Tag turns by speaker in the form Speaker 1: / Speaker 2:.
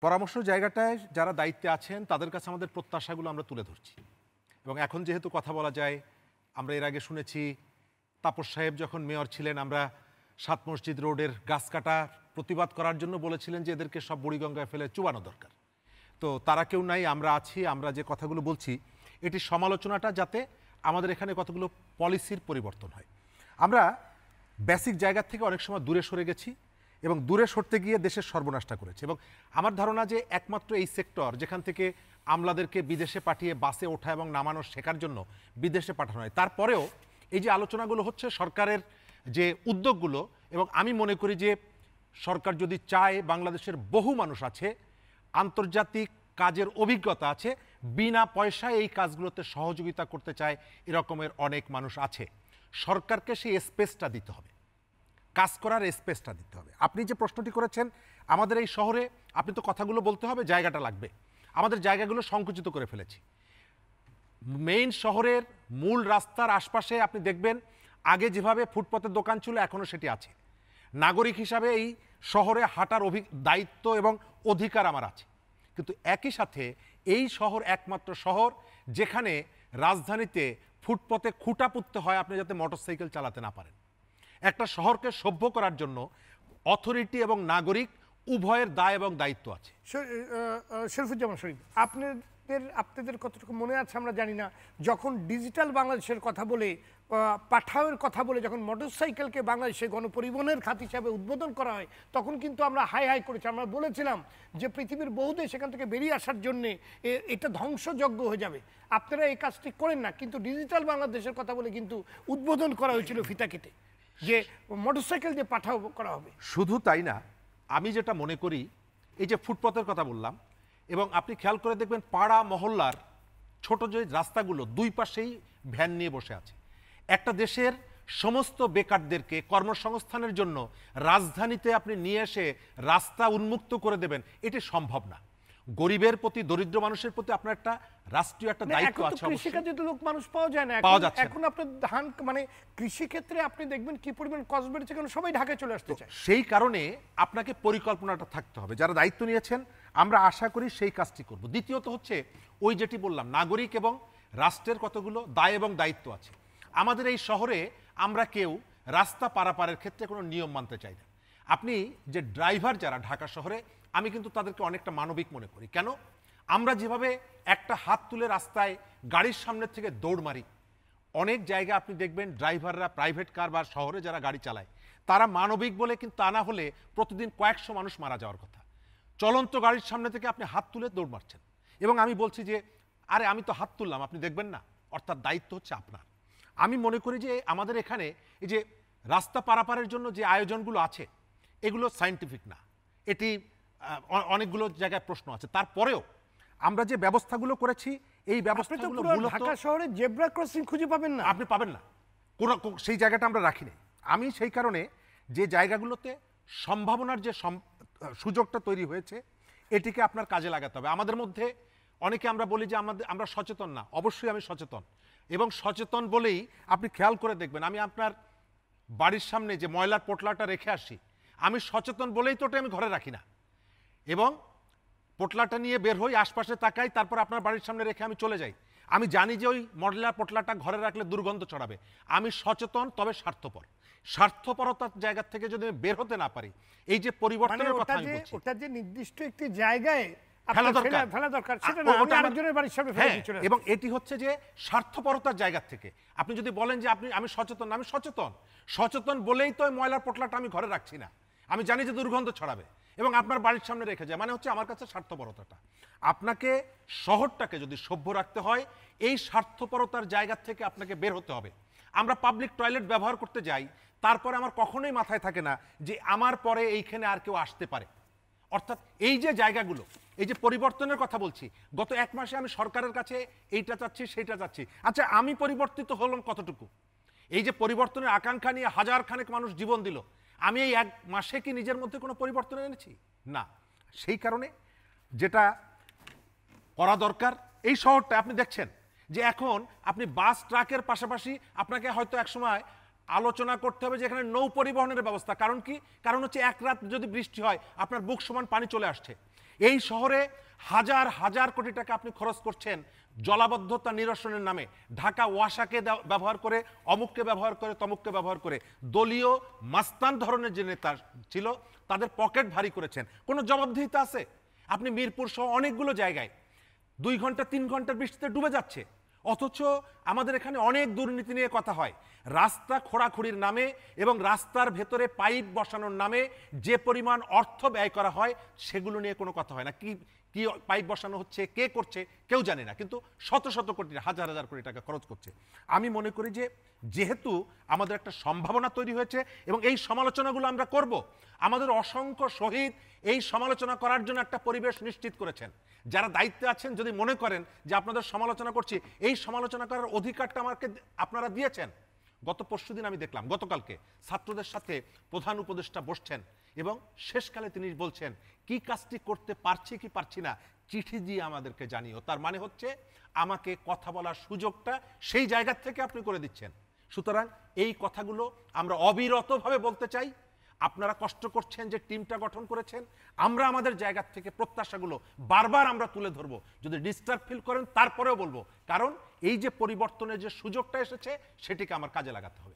Speaker 1: পরামর্শ জায়গাটায় যারা দায়িত্বে আছেন তাদের কাছে আমাদের প্রত্যাশাগুলো আমরা তুলে ধরছি। এবং এখন যেহেতু কথা বলা যায়, আমরা এর আগে শুনেছি তাপস সাহেব যখন মেয়র ছিলেন, আমরা ৭ মসজিদ রোডের গাছ কাটা প্রতিবাদ করার জন্য বলেছিলেন যে এদেরকে সব বুড়িগঙ্গায় ফেলে চুবানো দরকার। তো তারা কেউ নাই, আমরা আছি। আমরা যে কথাগুলো বলছি এটি সমালোচনাটা যাতে আমাদের এখানে কতগুলো পলিসির পরিবর্তন হয়। আমরা বেসিক জায়গা থেকে অনেক সময় দূরে সরে গেছি এবং দূরে সরতে গিয়ে দেশের সর্বনাশটা করেছে। এবং আমার ধারণা যে একমাত্র এই সেক্টর যেখান থেকে আমলাদেরকে বিদেশে পাঠিয়ে বাসে ওঠা এবং নামানো শেখার জন্য বিদেশে পাঠানো হয়, তারপরেও এই যে আলোচনাগুলো হচ্ছে সরকারের যে উদ্যোগগুলো, এবং আমি মনে করি যে সরকার যদি চায়, বাংলাদেশের বহু মানুষ আছে, আন্তর্জাতিক কাজের অভিজ্ঞতা আছে, বিনা পয়সায় এই কাজগুলোতে সহযোগিতা করতে চায়, এরকমের অনেক মানুষ আছে। সরকারকে সেই স্পেসটা দিতে হবে, কাজ করার স্পেসটা দিতে হবে। আপনি যে প্রশ্নটি করেছেন, আমাদের এই শহরে আপনি তো কথাগুলো বলতে হবে, জায়গাটা লাগবে। আমাদের জায়গাগুলো সংকুচিত করে ফেলেছি। মেইন শহরের মূল রাস্তার আশপাশে আপনি দেখবেন আগে যেভাবে ফুটপাতের দোকান ছিল এখনও সেটি আছে। নাগরিক হিসাবে এই শহরে হাঁটার দায়িত্ব এবং অধিকার আমার আছে। কিন্তু একই সাথে এই শহর একমাত্র শহর যেখানে রাজধানীতে ফুটপথে খুঁটা পুঁততে হয় আপনি যাতে মোটরসাইকেল চালাতে না পারেন। একটা শহরকে সভ্য করার জন্য অথরিটি এবং নাগরিক উভয়ের দায় এবং দায়িত্ব আছে।
Speaker 2: শরীফুজ্জামান শরীফ, আপনাদের কতটুকু মনে আছে আমরা জানি না, যখন ডিজিটাল বাংলাদেশের কথা বলে, পাঠাওয়ের কথা বলে যখন মোটরসাইকেলকে বাংলাদেশে গণপরিবহনের খাত হিসাবে উদ্বোধন করা হয়, তখন কিন্তু আমরা হাই হাই করেছি। আমরা বলেছিলাম যে পৃথিবীর বহু দেশ সেখান থেকে বেরিয়ে আসার জন্যে এটা ধ্বংসযজ্ঞ হয়ে যাবে, আপনারা এই কাজটি করেন না। কিন্তু ডিজিটাল বাংলাদেশের কথা বলে কিন্তু উদ্বোধন করা হয়েছিল ফিতা কেটে, যে মোটরসাইকেল দিয়ে পাঠাও করা হবে।
Speaker 1: শুধু তাই না, আমি যেটা মনে করি, এই যে ফুটপথের কথা বললাম, এবং আপনি খেয়াল করে দেখবেন পাড়া মহল্লার ছোট যে রাস্তাগুলো দুই পাশেই ভ্যান নিয়ে বসে আছে। একটা দেশের সমস্ত বেকারদেরকে কর্মসংস্থানের জন্য রাজধানীতে আপনি নিয়ে এসে রাস্তা উন্মুক্ত করে দেবেন, এটি সম্ভব না। গরিবের প্রতি, দরিদ্র মানুষের প্রতি আপনার একটা রাষ্ট্রীয় একটা দায়িত্ব আছে।
Speaker 2: কৃষিকাজে তো লোক মানুষ পাওয়া যায় না,
Speaker 1: পাওয়া যাচ্ছে
Speaker 2: এখন আপনার ধান মানে কৃষি ক্ষেত্রে আপনি দেখবেন কি পরিমাণ কস্ট বেড়েছে, কারণ সবাই ঢাকায় চলে আসতে চায়।
Speaker 1: সেই কারণে আপনাকে পরিকল্পনাটা থাকতে হবে। যারা দায়িত্ব নিয়েছেন আমরা আশা করি সেই কাজটি করব। দ্বিতীয়ত হচ্ছে ওই যেটি বললাম, নাগরিক এবং রাষ্ট্রের কতগুলো দায় এবং দায়িত্ব আছে। আমাদের এই শহরে আমরা কেউ রাস্তা পারাপারের ক্ষেত্রে কোনো নিয়ম মানতে চাই না। আপনি যে ড্রাইভার যারা ঢাকা শহরে, আমি কিন্তু তাদেরকে অনেকটা মানবিক মনে করি। কেন? আমরা যেভাবে একটা হাত তুলে রাস্তায় গাড়ির সামনে থেকে দৌড় মারি, অনেক জায়গায় আপনি দেখবেন ড্রাইভাররা, প্রাইভেট কার বা শহরে যারা গাড়ি চালায়, তারা মানবিক বলে, কিন্তু তা না হলে প্রতিদিন কয়েকশো মানুষ মারা যাওয়ার কথা। চলন্ত গাড়ির সামনে থেকে আপনি হাত তুলে দৌড় মারছেন। এবং আমি বলছি যে আরে আমি তো হাত তুললাম, আপনি দেখবেন না, অর্থাৎ দায়িত্ব হচ্ছে আপনার। আমি মনে করি যে আমাদের এখানে এই যে রাস্তা পারাপারের জন্য যে আয়োজনগুলো আছে এগুলো সায়েন্টিফিক না, এটি অনেকগুলো জায়গায় প্রশ্ন আছে। তারপরেও আমরা যে ব্যবস্থাগুলো করেছি, এই ব্যবস্থাগুলো মূলত
Speaker 2: ঢাকা শহরে জেব্রা ক্রসিং খুঁজে পাবেন না,
Speaker 1: আপনি পাবেন না, কোনো সেই জায়গাটা আমরা রাখিনি। আমি সেই কারণে যে জায়গাগুলোতে সম্ভাবনার যে সুযোগটা তৈরি হয়েছে এটিকে আপনার কাজে লাগাতে হবে। আমাদের মধ্যে অনেকে আমরা বলি যে আমরা সচেতন না। অবশ্যই আমি সচেতন, এবং সচেতন বলেই আপনি খেয়াল করে দেখবেন আমি আপনার বাড়ির সামনে যে ময়লার পোটলাটা রেখে আসি, আমি সচেতন বলেই তো ওটা আমি ঘরে রাখি না, এবং পোটলাটা নিয়ে বের হই, আশপাশে তাকাই, তারপর আপনার বাড়ির সামনে রেখে আমি চলে যাই। আমি জানি যে ওই ময়লার পোটলাটা ঘরে রাখলে দুর্গন্ধ ছড়াবে। আমি সচেতন, তবে স্বার্থপর। স্বার্থপরতার জায়গা থেকে যদি আমি বের হতে না পারি, এই যে পরিবর্তনের কথা আমি বলছি,
Speaker 2: ওটা যে নির্দিষ্ট একটি জায়গায়
Speaker 1: ফেলা
Speaker 2: দরকার, সেটা না আমি আরেকজনের বাড়ির সামনে ফেলে দিয়ে চলে আসি।
Speaker 1: এবং এটি হচ্ছে যে স্বার্থপরতার জায়গা থেকে আপনি যদি বলেন যে আমি সচেতন, আমি সচেতন বলেই তো ময়লার পোটলাটা আমি ঘরে রাখছি না। আমি জানি যে দুর্গন্ধ ছড়াবে এবং আপনার বাড়ির সামনে রেখে যায়, মানে হচ্ছে আমার কাছে স্বার্থপরতাটা। আপনাকে শহরটাকে যদি সভ্য রাখতে হয়, এই স্বার্থপরতার জায়গা থেকে আপনাকে বের হতে হবে। আমরা পাবলিক টয়লেট ব্যবহার করতে যাই, তারপরে আমার কখনোই মাথায় থাকে না যে আমার পরে এইখানে আর কেউ আসতে পারে। অর্থাৎ এই যে জায়গাগুলো, এই যে পরিবর্তনের কথা বলছি, গত 1 মাসে আমি সরকারের কাছে এইটা চাচ্ছি সেইটা চাচ্ছি। আচ্ছা, আমি পরিবর্তিত হলাম কতটুকু? এই যে পরিবর্তনের আকাঙ্ক্ষা নিয়ে হাজার খানেক মানুষ জীবন দিল, আমি এই 1 মাসে কি নিজের মধ্যে কোনো পরিবর্তন এনেছি? না। সেই কারণে যেটা করা দরকার, এই শহরটা আপনি দেখছেন যে এখন আপনি বাস ট্রাকের পাশাপাশি আপনাকে হয়তো একসময় আলোচনা করতে হবে যে এখানে নৌ পরিবহনের ব্যবস্থা। কারণ কি? কারণ হচ্ছে এক রাত যদি বৃষ্টি হয় আপনার বুক সমান পানি চলে আসছে। এই শহরে হাজার হাজার কোটি টাকা আপনি খরচ করছেন জলাবদ্ধতা নিরসনের নামে। ঢাকা ওয়াসাকে ব্যবহার করে, অমুককে ব্যবহার করে, তমুককে ব্যবহার করে দলীয় মাস্তান ধরনের যে নেতা ছিল তাদের পকেট ভারী করেছেন। কোনো জবাবদিহিতা আছে? আপনি মিরপুর সহ অনেকগুলো জায়গায় 2 ঘন্টা 3 ঘন্টার বৃষ্টিতে ডুবে যাচ্ছে, অথচ আমাদের এখানে অনেক দুর্নীতি নিয়ে কথা হয়। রাস্তা খোঁড়াখুড়ির নামে এবং রাস্তার ভেতরে পাইপ বসানোর নামে যে পরিমাণ অর্থ ব্যয় করা হয় সেগুলো নিয়ে কোনো কথা হয় না। কি কি পাইপ বসানো হচ্ছে, কে করছে কেউ জানে না, কিন্তু শত শত কোটি, হাজার হাজার কোটি টাকা খরচ করছে। আমি মনে করি যে যেহেতু আমাদের একটা সম্ভাবনা তৈরি হয়েছে এবং এই সমালোচনাগুলো আমরা করব, আমাদের অসংখ্য শহীদ এই সমালোচনা করার জন্য একটা পরিবেশ নিশ্চিত করেছেন। যারা দায়িত্বে আছেন যদি মনে করেন যে আপনাদের সমালোচনা করছি, এই সমালোচনা করার অধিকারটা আমাকে আপনারা দিয়েছেন। গত পরশুদিন আমি দেখলাম, গতকালকে ছাত্রদের সাথে প্রধান উপদেষ্টা বসছেন এবং শেষকালে তিনি বলছেন কি কাজটি করতে পারছি কি পারছি না চিঠি দিয়ে আমাদেরকে জানিও। তার মানে হচ্ছে আমাকে কথা বলার সুযোগটা সেই জায়গা থেকে আপনি করে দিচ্ছেন। সুতরাং এই কথাগুলো আমরা অবিরতভাবে বলতে চাই। আপনারা কষ্ট করছেন যে টিমটা গঠন করেছেন, আমরা আমাদের জায়গা থেকে প্রত্যাশাগুলো বারবার আমরা তুলে ধরবো। যদি ডিস্টার্ব ফিল করেন তারপরেও বলবো, কারণ এই যে পরিবর্তনের যে সুযোগটা এসেছে সেটিকে আমার কাজে লাগাতে হবে।